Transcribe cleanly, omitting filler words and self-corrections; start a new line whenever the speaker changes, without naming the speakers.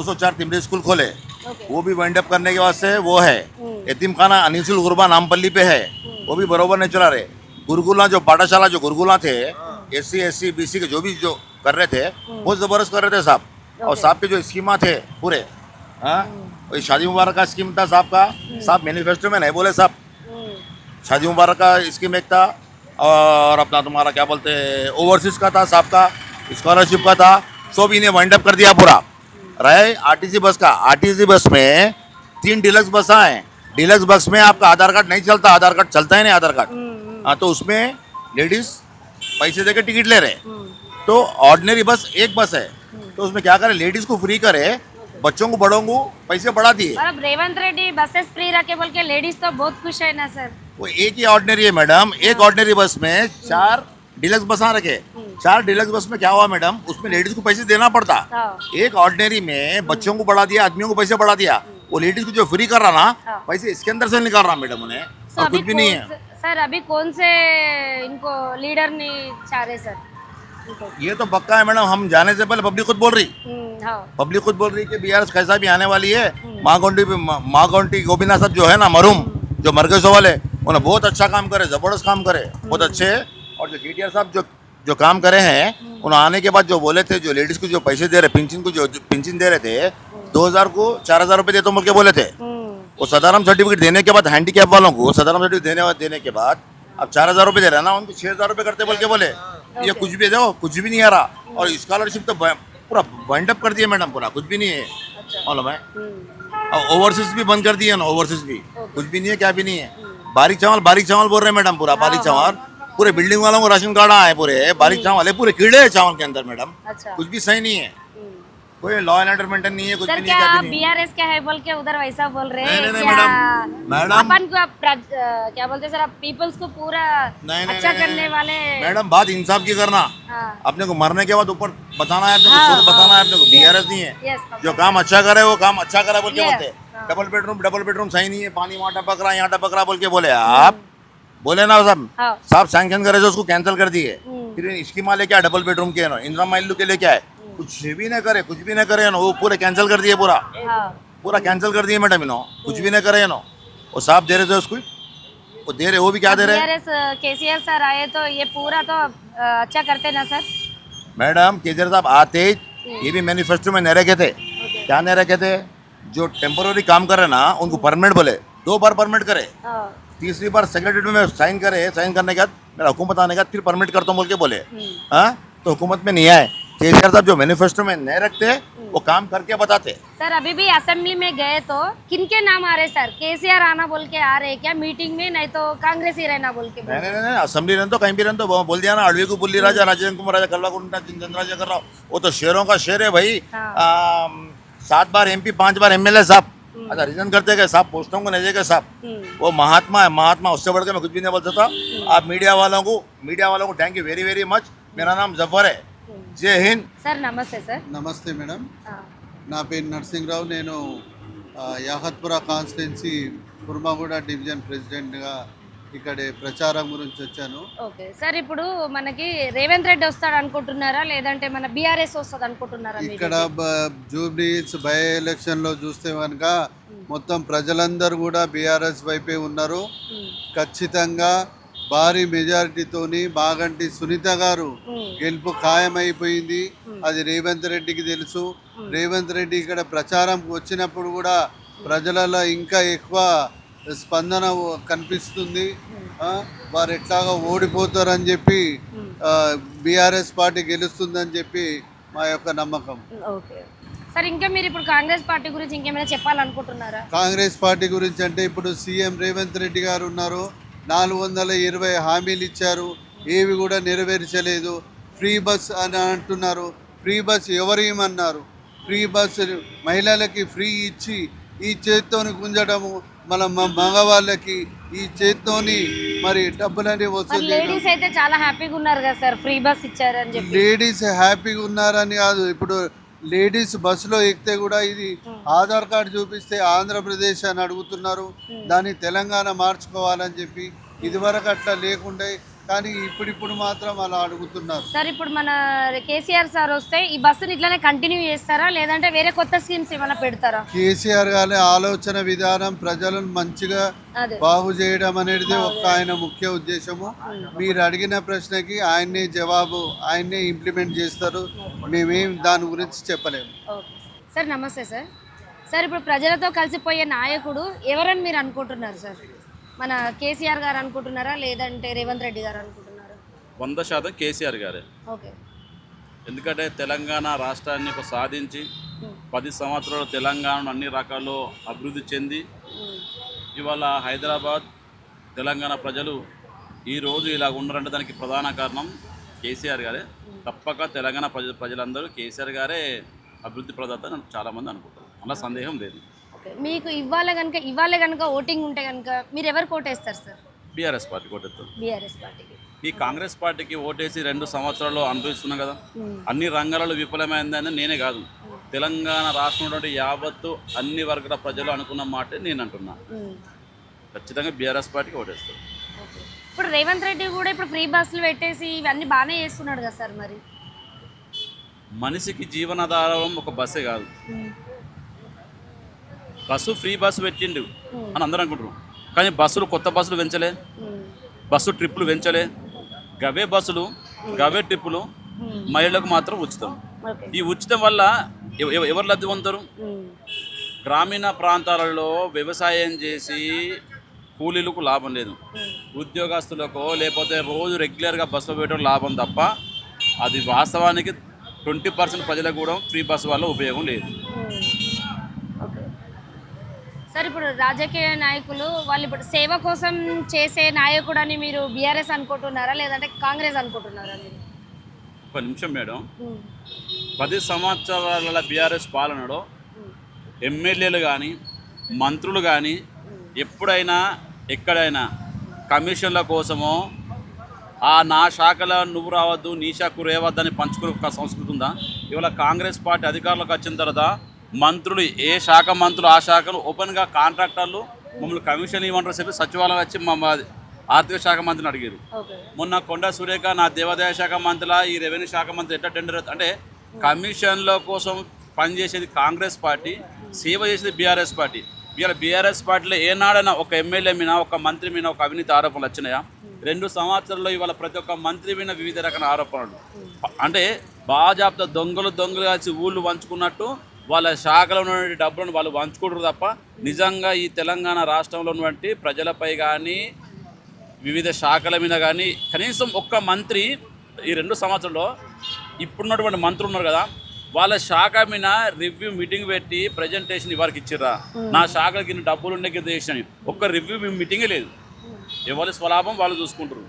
204 तिमरी school खोले,
okay.
वो भी वाइंड अप करने के वास्ते वो है। यतीम खाना अनिसुल गुरबा नामपल्ली पे है, वो भी बरोबर नहीं चला रहे। गुरुकुला जो पाठशाला जो गुरुकुला थे, SC SC BC के जो भी जो कर रहे थे, बहुत जबरदस्त कर रहे थे साहब। और
ओके।
साहब के जो स्कीमा थे पूरे, हाँ, वही शादी मुबारक का स्कीम था साहब का। साहब मैनिफेस्टो में नहीं बोले साहब, शादी मुबारक का स्कीम एक था, और अपना तुम्हारा क्या बोलते हैं ओवरसीज का था साहब का, स्कॉलरशिप का था, सब इन्हें वाइंड अप कर दिया पूरा। रहे आरटीसी बस का, आरटीसी बस में 3 डिलक्स बस हैं। डिलक्स बस में आपका आधार कार्ड नहीं चलता, आधार कार्ड चलता है नहीं आधार कार्ड। हाँ, तो उसमें लेडीज पैसे देके टिकट ले रहे। तो ऑर्डिनरी बस एक बस है, तो उसमें क्या करे, लेडीज को फ्री करे, बच्चों को बड़ों को पैसे बढ़ा दिए।
और अब रेवंत रेड्डी बसेस फ्री रखे बोल के लेडीज तो बहुत खुश है ना सर।
वो एक ही ऑर्डिनरी है मैडम, एक ऑर्डिनरी बस में 4 डिलक्स बस रखे। 4 डिलक्स बस में क्या हुआ मैडम, उसमें लेडीज को पैसे देना पड़ता।
हाँ।
एक ऑर्डिनरी में बच्चों को बढ़ा दिया, आदमियों को पैसे बढ़ा दिया। वो लेडीज को जो फ्री कर रहा ना,
हाँ।
पैसे इसके अंदर से निकाल रहा मैडम उन्हें,
सो
और
अभी
कुछ भी नहीं है।
सर अभी कौन से इनको लीडर नहीं चाह रहे सर इनको?
ये तो पक्का है मैडम, हम जाने से पहले पब्लिक खुद बोल रही,
हाँ।
पब्लिक खुद बोल रही कि BRS कैसा भी आने वाली है। माँ गोपीनाथ साहब जो है ना मरूम, जो मरगसो वाले, उन्होंने बहुत अच्छा काम करे, जबरदस्त काम करे, बहुत अच्छे। और जो GTR साहब जो काम करे हैं, उन्होंने आने के बाद जो बोले थे, जो लेडीज को जो पैसे दे रहे, पेंशन को जो पेंशन दे रहे थे, 2000 को 4000 रुपये देते बोल के बोले थे। वो सदाराम सर्टिफिकेट देने के बाद, हैंडीकैप वालों को सदाराम सर्टिफिकेट देने के बाद अब 4000 रुपये दे रहे हैं ना, उनको 6000 रुपये करते बोल के बोले। ये कुछ भी दो, कुछ भी नहीं आ रहा। और स्कॉलरशिप तो पूरा वाइंड अप कर दिया मैडम, पूरा कुछ भी नहीं है, मालूम है। और ओवरसीज भी बंद कर दिए ना, ओवरसीज भी कुछ भी नहीं है, क्या भी नहीं है। बारीक चावल बोल रहे हैं मैडम, पूरा बारीक चावल, पूरे बिल्डिंग वालों को राशन कार्ड आए, पूरे बारीक चावल है, पूरे कीड़े हैं चावल के अंदर मैडम,
अच्छा।
कुछ भी सही नहीं है, कोई लॉ एंड ऑर्डर मेंटेन नहीं है, कुछ भी
सर
नहीं है, क्या
क्या
भी नहीं है।
BRS क्या है बोल के उधर वैसा बोल रहे हैं
नहीं,
क्या?
मैडम,
अपन को आप क्या बोलते हैं सर, आप पीपल्स को पूरा
नहीं,
अच्छा करने वाले।
मैडम बात इंसाफ की करना।
हाँ।
अपने को मरने के बाद ऊपर बताना है, अपने को
हाँ,
शुरू बताना है, अपने को
yes,
BRS नहीं है।
yes,
जो काम अच्छा करे वो काम अच्छा करे बोल के
Yes,
बोलते हैं।
हाँ।
डबल बेडरूम सही नहीं है, पानी वहाँ टपक रहा, यहाँ टपक रहा बोल के बोले आप, बोले ना साहब,
हाँ।
साहब सैंक्शन करे तो उसको कैंसिल कर दिए। फिर इसकी माले क्या डबल बेडरूम के ना, इंदिरा माइलू के लिए क्या है, कुछ भी नहीं करे, कुछ भी नहीं करे ना, वो पूरे कैंसिल कर दिए,
हाँ।
पूरा कैंसिल कर दिए मैडम इन्हों, कुछ भी नहीं करे ना। वो साहब दे रहे थे उसको, वो दे रहे, वो भी क्या दे रहे हैं
BRS KCR सर आए तो ये पूरा तो अच्छा करते ना सर।
मैडम। केजरीवाल साहब आते ही ये भी मैनिफेस्टो में नहीं रखे थे, क्या नहीं रखे थे, जो टेम्पोररी काम करे ना उनको परमानेंट बोले, 2 बार परमानेंट करे,
हाँ।
तीसरी बार सेक्रेटरी में साइन करे, साइन करने के बाद मेरा हुकूमत आने के बाद फिर परमिट करता हूँ बोल के बोले। हाँ, तो हुकूमत में नहीं आए। केसीआर साहब जो मैनिफेस्टो में नहीं रखते, वो काम करके बताते।
सर अभी भी असेंबली में गए तो किनके नाम आ रहे सर? KCR आना बोल के आ रहे क्या मीटिंग में, नहीं तो कांग्रेस ही रहना बोल के?
नहीं, असेंबली रहने तो कहीं भी रहने तो बोल दिया ना, अड़वी को बुल्ली राजा, राजेंद्र कुमार राजा, कल्वाकुंटा चंद्राजा कर रहा हूँ, वो तो शेरों का शेर है भाई। 7 बार MP, 5 बार MLA साहब। अच्छा, रीजन करते गए साहब, पोस्टों को नहीं देगा साहब, वो महात्मा है, महात्मा, उससे बढ़ के मैं कुछ भी नहीं बोल सकता। आप मीडिया वालों को thank you very very much. मेरा नाम जफर है, जय हिंद
सर। नमस्ते सर।
నమస్తే మేడం,
हाँ।
నా పేరు నరసింహరావు. నేను యాహత్పుర కాన్స్టిట్యున్సీ కుర్మాగూడ డివిజన్ ప్రెసిడెంట్గా ఇక్కడ ప్రచారం గురించి వచ్చాను.
ఓకే సార్, ఇప్పుడు మనకి రేవంత్ రెడ్డి వస్తాడు అనుకుంటున్నారా, లేదంటే మన BRS వస్తుంది అనుకుంటున్నారా?
ఇక్కడ జూబ్లీహిల్స్ బై ఎలక్షన్లో చూస్తే కనుక మొత్తం ప్రజలందరూ కూడా బీఆర్ఎస్ వైపే ఉన్నారు. ఖచ్చితంగా భారీ మెజారిటీతోని బాగంటి సునీత గారు గెలుపు ఖాయమైపోయింది. అది రేవంత్ రెడ్డికి తెలుసు. రేవంత్ రెడ్డి ఇక్కడ ప్రచారం వచ్చినప్పుడు కూడా ప్రజలలో ఇంకా ఎక్కువ స్పందన కనిపిస్తుంది. వారు ఎట్లాగా ఓడిపోతారని చెప్పి బీఆర్ఎస్ పార్టీ గెలుస్తుందని చెప్పి మా యొక్క నమ్మకం.
ఓకే సార్, ఇంకా మీరు ఇప్పుడు కాంగ్రెస్ పార్టీ గురించి ఇంకేమైనా చెప్పాలనుకుంటున్నారా?
కాంగ్రెస్ పార్టీ గురించి అంటే ఇప్పుడు సీఎం రేవంత్ రెడ్డి గారు ఉన్నారు, 420 హామీలు ఇచ్చారు, ఏవి కూడా నెరవేర్చలేదు. ఫ్రీ బస్ అని అంటున్నారు, ఫ్రీ బస్ ఎవరు ఏమన్నారు? ఫ్రీ బస్ మహిళలకి ఫ్రీ ఇచ్చి ఈ చేత్తోని గుంజడము, మన మగవాళ్ళకి ఈ చేత్తోని మరి డబ్బులని వసూలు చేయడం.
లేడీస్ అయితే చాలా హ్యాపీగా ఉన్నారు కదా సార్, ఫ్రీ బస్ ఇచ్చారని చెప్పి.
లేడీస్ హ్యాపీగా ఉన్నారని కాదు, ఇప్పుడు లేడీస్ బస్సులో ఎక్కితే కూడా ఇది ఆధార్ కార్డు చూపిస్తే ఆంధ్రప్రదేశ్ అని అడుగుతున్నారు, దాన్ని తెలంగాణ మార్చుకోవాలని చెప్పి. ఇదివరకు అట్లా లేకుండే, కానీ ఇప్పుడిప్పుడు మాత్రం అలా అడుగుతున్నారు.
సార్ ఇప్పుడు మన కేసీఆర్ సార్ వస్తే ఈ బస్సుని ఇట్లానే కంటిన్యూ చేస్తారా లేదంటే వేరే కొత్త స్కీమ్స్ ఏమైనా పెడతారా?
కేసీఆర్ గారి ఆలోచన విధానం ప్రజలను మంచిగా
అదే
బాగు చేయడం అనేది ఒక్క ఆయన ముఖ్య ఉద్దేశము. మీరు అడిగిన ప్రశ్నకి ఆయన్నే జవాబు, ఆయన్నే ఇంప్లిమెంట్ చేస్తారు. మేమేం దాని గురించి చెప్పలేము.
Okay sir. నమస్తే సార్. సార్ ఇప్పుడు ప్రజలతో కలిసిపోయే నాయకుడు ఎవరని మీరు అనుకుంటున్నారు సార్? మన కేసీఆర్ గారు అనుకుంటున్నారా లేదంటే రేవంత్ రెడ్డి గారు అనుకుంటున్నారా?
100% కేసీఆర్ గారే.
ఓకే.
ఎందుకంటే తెలంగాణ రాష్ట్రాన్ని సాధించి 10 సంవత్సరాలు తెలంగాణను అన్ని రకాల్లో అభివృద్ధి చెంది ఇవాళ హైదరాబాద్ తెలంగాణ ప్రజలు ఈరోజు ఇలా ఉన్నారంటే దానికి ప్రధాన కారణం కేసీఆర్ గారే. తప్పక తెలంగాణ ప్రజలందరూ కేసీఆర్ గారే అభివృద్ధి ప్రదాత అని చాలామంది అనుకుంటారు. అలా సందేహం లేదు.
ఓకే. మీకు ఇవాళ కనుక ఓటింగ్ ఉంటే కనుక మీరు ఎవరికి ఓటేస్తారు సార్?
బీఆర్ఎస్ పార్టీ కొట్టేస్తారు.
బీఆర్ఎస్ పార్టీకి.
ఈ కాంగ్రెస్ పార్టీకి ఓటేసి 2 సంవత్సరాలు అనుభవిస్తున్నాం కదా, అన్ని రంగాలలో విఫలమైందని నేనే కాదు, తెలంగాణ రాష్ట్రంలో యావత్తు అన్ని వర్గాల ప్రజలు అనుకున్న మాటే నేను అంటున్నా. ఖచ్చితంగా బీఆర్ఎస్ పార్టీకి ఓటేస్తారు.
ఇప్పుడు రేవంత్ రెడ్డి కూడా ఇప్పుడు ఫ్రీ బస్సులు పెట్టేసి ఇవన్నీ బాగానే చేస్తున్నాడు కదా సార్. మరి
మనిషికి జీవనాధారం ఒక బస్సే కాదు, బస్సు ఫ్రీ బస్సు పెట్టిండు అని అందరూ అనుకుంటున్నాం. కానీ బస్సులు కొత్త బస్సులు పెంచలే, బస్సు ట్రిప్పులు పెంచలే. గవే బస్సులు గవే ట్రిప్పులు మహిళలకు మాత్రం ఉచితం. ఈ ఉచితం వల్ల ఎవరు లబ్ధి పొందుతారు? గ్రామీణ ప్రాంతాలలో వ్యవసాయం చేసి కూలీలకు లాభం లేదు, ఉద్యోగస్తులకో లేకపోతే రోజు రెగ్యులర్గా బస్సులో పెట్టడం లాభం తప్ప అది వాస్తవానికి 20% ప్రజలకు కూడా ఫ్రీ బస్సు వల్ల ఉపయోగం లేదు.
సార్ ఇప్పుడు రాజకీయ నాయకులు వాళ్ళు ఇప్పుడు సేవ కోసం చేసే నాయకుడు అని మీరు బీఆర్ఎస్ అనుకుంటున్నారా లేదంటే కాంగ్రెస్ అనుకుంటున్నారా? మీరు
ఒక నిమిషం మేడం, 10 సంవత్సరాల బీఆర్ఎస్ పాలనలో ఎమ్మెల్యేలు కానీ మంత్రులు కానీ ఎప్పుడైనా ఎక్కడైనా కమిషన్ల కోసమో నా శాఖలో నువ్వు రావద్దు నీ శాఖకు రేవద్దని పంచుకునే ఒక సంస్కృతి ఉందా? ఇవాళ కాంగ్రెస్ పార్టీ అధికారులకు వచ్చిన తర్వాత మంత్రులు ఏ శాఖ మంత్రులు ఆ శాఖలు ఓపెన్గా కాంట్రాక్టర్లు మమ్మల్ని కమిషన్ ఇవ్వమంటారు చెప్పి సచివాలయం వచ్చి మా ఆర్థిక శాఖ మంత్రిని అడిగారు. మొన్న కొండా సురేఖ నా దేవాదాయ శాఖ మంత్రుల ఈ రెవెన్యూ శాఖ మంత్రి ఎట్లా టెండర్ అంటే కమిషన్ల కోసం పనిచేసేది కాంగ్రెస్ పార్టీ, సేవ చేసేది బీఆర్ఎస్ పార్టీ. ఇవాళ బీఆర్ఎస్ పార్టీలో ఏనాడైనా ఒక ఎమ్మెల్యే మీద ఒక మంత్రి మీద ఒక అవినీతి ఆరోపణలు వచ్చినాయా? 2 సంవత్సరాల్లో ఇవాళ ప్రతి ఒక్క మంత్రి మీద వివిధ రకాల ఆరోపణలు. అంటే బాజాబ్తా దొంగలు కలిసి ఊళ్ళు పంచుకున్నట్టు వాళ్ళ శాఖలో ఉన్నటువంటి డబ్బులను వాళ్ళు పంచుకుంటారు తప్ప నిజంగా ఈ తెలంగాణ రాష్ట్రంలో ఉన్నటువంటి ప్రజలపై కానీ వివిధ శాఖల మీద కానీ కనీసం ఒక్క మంత్రి ఈ 2 సంవత్సరాల్లో ఇప్పుడున్నటువంటి మంత్రులు ఉన్నారు కదా వాళ్ళ శాఖ మీద రివ్యూ మీటింగ్ పెట్టి ప్రజెంటేషన్ ఇవారికి ఇచ్చిర్రా, నా శాఖలకి ఇన్ని డబ్బులు ఉండే చేసిన ఒక్క రివ్యూ మీటింగే లేదు. ఎవరి స్వలాభం వాళ్ళు చూసుకుంటారు.